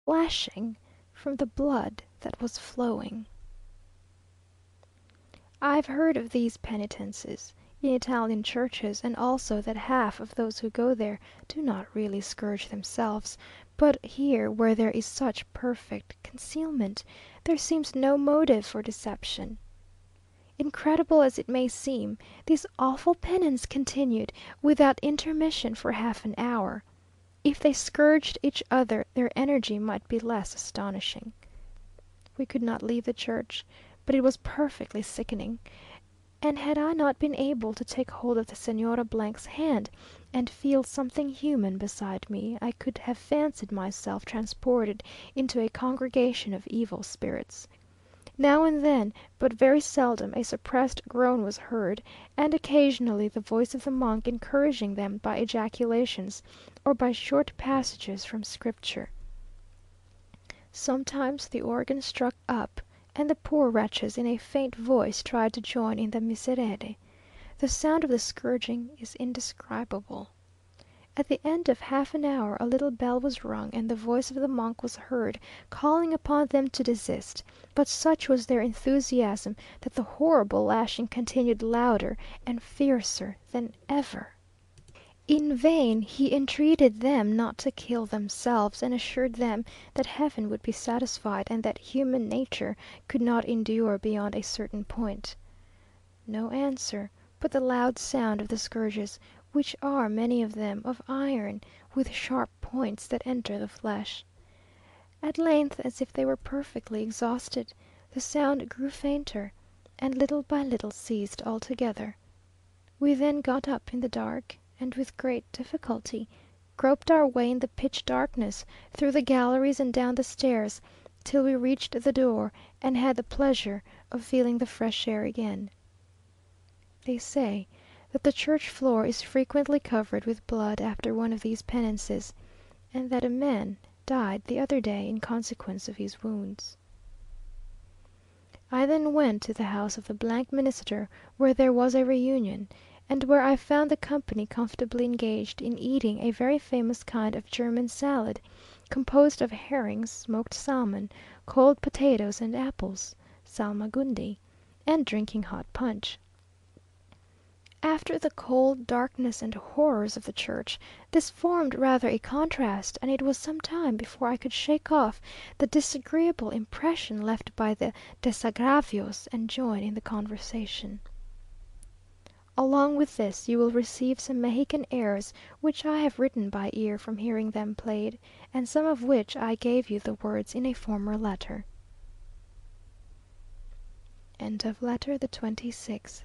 splashing from the blood that was flowing. I've heard of these penitences in Italian churches, and also that half of those who go there do not really scourge themselves, but here, where there is such perfect concealment, there seems no motive for deception. Incredible as it may seem, this awful penance continued without intermission for half an hour. If they scourged each other, their energy might be less astonishing. We could not leave the church, but it was perfectly sickening, and had I not been able to take hold of the Señora 's hand, and feel something human beside me, I could have fancied myself transported into a congregation of evil spirits. Now and then, but very seldom, a suppressed groan was heard, and occasionally the voice of the monk encouraging them by ejaculations, or by short passages from Scripture. Sometimes the organ struck up, and the poor wretches in a faint voice tried to join in the Miserere. The sound of the scourging is indescribable. At the end of half an hour a little bell was rung, and the voice of the monk was heard, calling upon them to desist; but such was their enthusiasm that the horrible lashing continued louder and fiercer than ever. In vain he entreated them not to kill themselves, and assured them that heaven would be satisfied, and that human nature could not endure beyond a certain point. No answer, but the loud sound of the scourges, which are many of them of iron, with sharp points that enter the flesh. At length, as if they were perfectly exhausted, the sound grew fainter, and little by little ceased altogether. We then got up in the dark, and with great difficulty groped our way in the pitch darkness through the galleries and down the stairs, till we reached the door, and had the pleasure of feeling the fresh air again. They say that the church floor is frequently covered with blood after one of these penances, and that a man died the other day in consequence of his wounds. I then went to the house of the Minister, where there was a reunion, and where I found the company comfortably engaged in eating a very famous kind of German salad, composed of herrings, smoked salmon, cold potatoes, and apples (salmagundi), and drinking hot punch. After the cold, darkness, and horrors of the church, this formed rather a contrast, and it was some time before I could shake off the disagreeable impression left by the desagravios, and join in the conversation. Along with this you will receive some Mexican airs, which I have written by ear from hearing them played, and some of which I gave you the words in a former letter. End of letter the 26th.